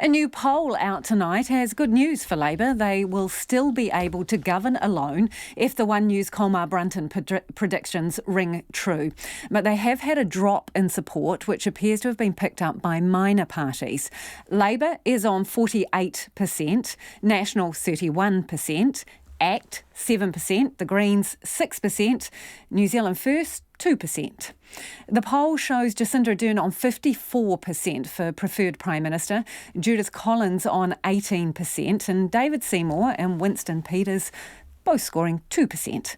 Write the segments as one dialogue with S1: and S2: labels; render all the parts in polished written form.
S1: A new poll out tonight has good news for Labour. They will still be able to govern alone if the One News Colmar Brunton predictions ring true. But they have had a drop in support, which appears to have been picked up by minor parties. Labour is on 48%, National 31%, ACT 7%, the Greens 6%, New Zealand First 2%. The poll shows Jacinda Ardern on 54% for preferred Prime Minister, Judith Collins on 18%, and David Seymour and Winston Peters both scoring 2%.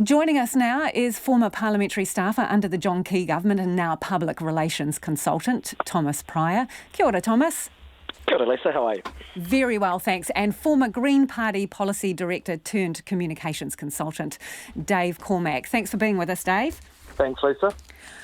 S1: Joining us now is former parliamentary staffer under the John Key government and now public relations consultant, Thomas Pryor. Kia ora, Thomas.
S2: Kia ora, Lisa. How are you?
S1: Very well, thanks. And former Green Party policy director turned communications consultant, Dave Cormack. Thanks for being with us, Dave.
S2: Thanks, Lisa.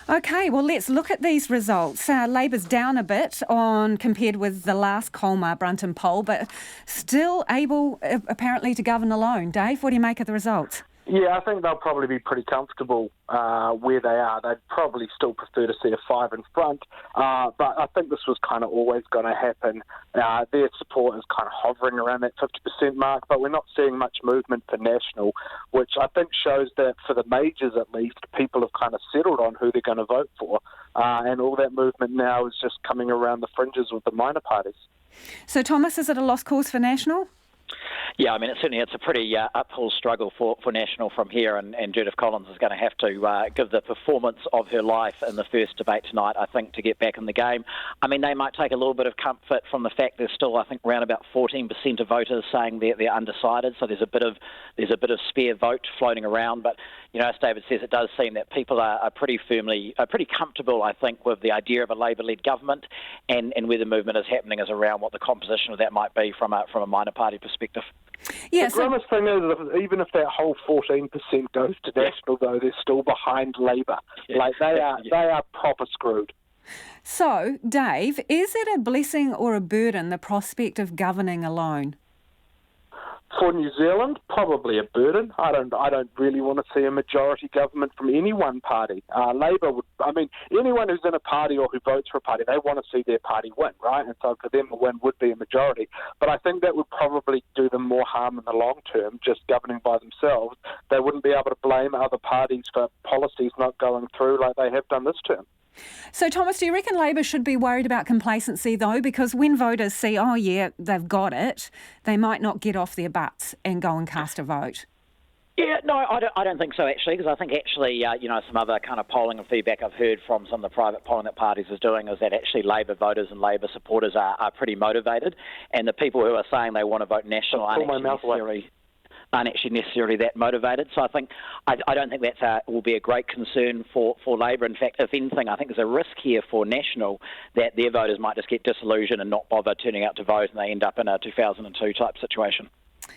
S1: OK, well, let's look at these results. Labour's down a bit compared with the last Colmar Brunton poll, but still able, apparently, to govern alone. Dave, what do you make of the results?
S2: Yeah, I think they'll probably be pretty comfortable where they are. They'd probably still prefer to see a 5 in front, but I think this was kind of always going to happen. Their support is kind of hovering around that 50% mark, but we're not seeing much movement for National, which I think shows that for the majors at least, people have kind of settled on who they're going to vote for, and all that movement now is just coming around the fringes with the minor parties.
S1: So, Thomas, is it a lost cause for National?
S3: Yeah, I mean, it's a pretty uphill struggle for National from here, and Judith Collins is going to have to give the performance of her life in the first debate tonight, I think, to get back in the game. I mean, they might take a little bit of comfort from the fact there's still, I think, around about 14% of voters saying they're undecided, so there's a bit of spare vote floating around. But, you know, as David says, it does seem that people are pretty comfortable, I think, with the idea of a Labour-led government, and where the movement is happening is around what the composition of that might be from a minor party perspective.
S2: Yeah, the grimmest thing is, even if that whole 14% goes to National, though, they're still behind Labour.
S3: Yeah.
S2: Like, they are proper screwed.
S1: So, Dave, is it a blessing or a burden, the prospect of governing alone?
S2: For New Zealand, probably a burden. I don't really want to see a majority government from any one party. Labour would, I mean, anyone who's in a party or who votes for a party, they want to see their party win, right? And so for them, a win would be a majority. But I think that would probably do them more harm in the long term, just governing by themselves. They wouldn't be able to blame other parties for policies not going through like they have done this term.
S1: So, Thomas, do you reckon Labour should be worried about complacency, though? Because when voters see, oh, yeah, they've got it, they might not get off their butts and go and cast a vote.
S3: Yeah, no, I don't think so, actually, because I think actually, some other kind of polling and feedback I've heard from some of the private polling that parties is doing is that actually Labour voters and Labour supporters are pretty motivated, and the people who are saying they want to vote National aren't actually necessarily that motivated. So I don't think that will be a great concern for Labour. In fact, if anything, I think there's a risk here for National that their voters might just get disillusioned and not bother turning out to vote, and they end up in a 2002 type situation.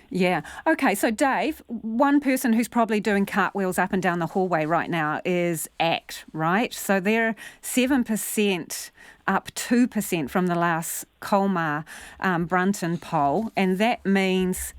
S1: Yeah. OK, so Dave, one person who's probably doing cartwheels up and down the hallway right now is ACT, right? So they're 7%, up 2% from the last Colmar Brunton poll, and that means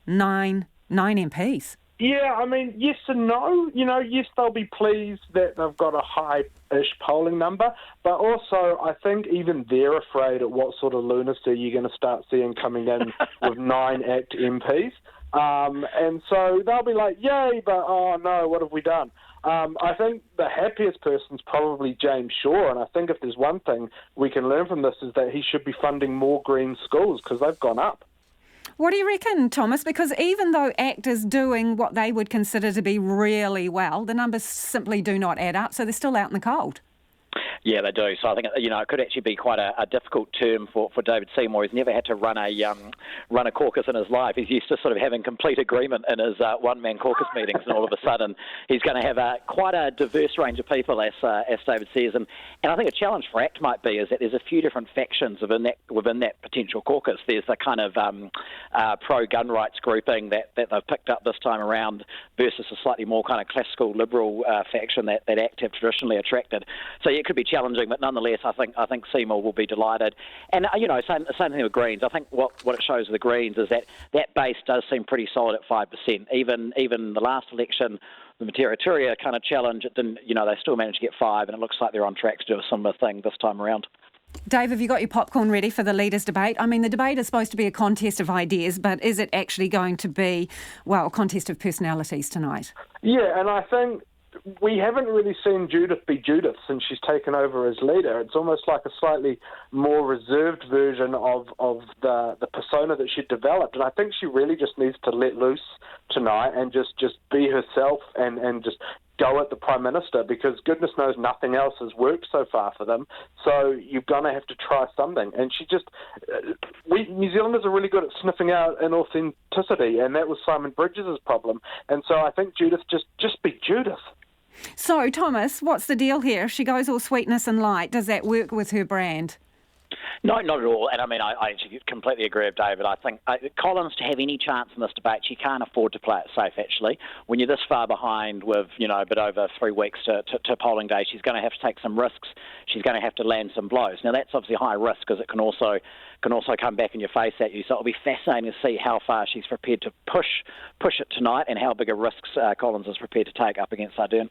S1: nine MPs.
S2: Yeah, I mean, yes and no. You know, yes, they'll be pleased that they've got a high-ish polling number, but also I think even they're afraid at what sort of lunacy you're going to start seeing coming in with 9 ACT MPs. And so they'll be like, yay, but oh no, what have we done? I think the happiest person's probably James Shaw, and I think if there's one thing we can learn from this is that he should be funding more green schools because they've gone up.
S1: What do you reckon, Thomas? Because even though ACT is doing what they would consider to be really well, the numbers simply do not add up, so they're still out in the cold.
S3: Yeah, they do. So I think it could actually be quite a difficult term for David Seymour. He's never had to run a caucus in his life. He's used to sort of having complete agreement in his one-man caucus meetings, and all of a sudden he's going to have quite a diverse range of people, as David says. And I think a challenge for ACT might be is that there's a few different factions within that potential caucus. There's the kind of pro-gun rights grouping that they've picked up this time around versus a slightly more kind of classical liberal faction that ACT have traditionally attracted. So yeah, it could be challenging, but nonetheless, I think Seymour will be delighted. And same thing with Greens. I think what it shows with the Greens is that base does seem pretty solid at 5%. Even the last election, the Materia kind of challenge, it didn't. They still managed to get 5, and it looks like they're on track to do a similar thing this time around.
S1: Dave, have you got your popcorn ready for the leaders' debate? I mean, the debate is supposed to be a contest of ideas, but is it actually going to be, well, a contest of personalities tonight?
S2: Yeah, and I think we haven't really seen Judith be Judith since she's taken over as leader. It's almost like a slightly more reserved version of the persona that she developed. And I think she really just needs to let loose tonight and just be herself and just go at the Prime Minister, because goodness knows nothing else has worked so far for them. So you're going to have to try something. And she just... New Zealanders are really good at sniffing out inauthenticity, and that was Simon Bridges' problem. And so I think Judith just be Judith.
S1: So, Thomas, what's the deal here? If she goes all sweetness and light, does that work with her brand?
S3: No, not at all. And I mean, I actually completely agree with David. I think Collins, to have any chance in this debate, she can't afford to play it safe, actually. When you're this far behind with, a bit over 3 weeks to polling day, she's going to have to take some risks. She's going to have to land some blows. Now, that's obviously high risk because it can also come back in your face at you. So it'll be fascinating to see how far she's prepared to push it tonight and how big a risks Collins is prepared to take up against Ardern.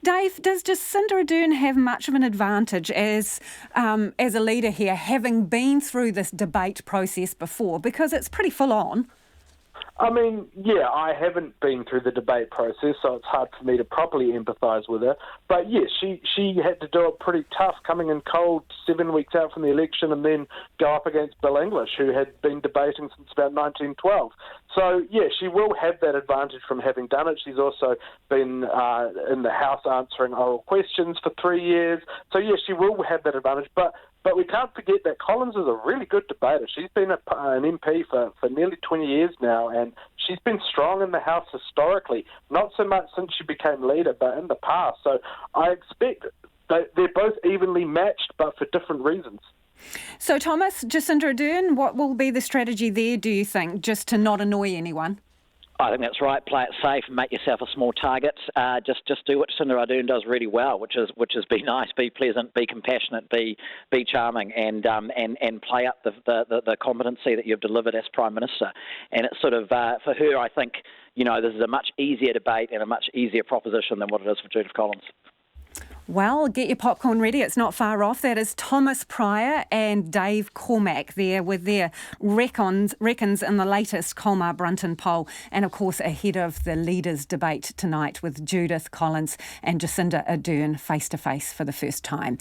S1: Dave, does Jacinda Ardern have much of an advantage as a leader here, having been through this debate process before? Because it's pretty full on.
S2: I mean, yeah, I haven't been through the debate process, so it's hard for me to properly empathise with her. But yes, she had to do it pretty tough, coming in cold 7 weeks out from the election and then go up against Bill English, who had been debating since about 1912. So, yeah, she will have that advantage from having done it. She's also been in the House answering oral questions for 3 years. So, yeah, she will have that advantage. But we can't forget that Collins is a really good debater. She's been an MP for nearly 20 years now, and she's been strong in the House historically, not so much since she became leader, but in the past. So I expect that they're both evenly matched, but for different reasons.
S1: So, Thomas, Jacinda Ardern, what will be the strategy there, do you think, just to not annoy anyone?
S3: I think that's right. Play it safe, make yourself a small target. Just do what Jacinda Ardern does really well, which is be nice, be pleasant, be compassionate, be charming, and play up the competency that you've delivered as Prime Minister. And it's sort of for her, I think, this is a much easier debate and a much easier proposition than what it is for Judith Collins.
S1: Well, get your popcorn ready. It's not far off. That is Thomas Pryor and Dave Cormack there with their reckons in the latest Colmar Brunton poll. And, of course, ahead of the leaders' debate tonight with Judith Collins and Jacinda Ardern face-to-face for the first time.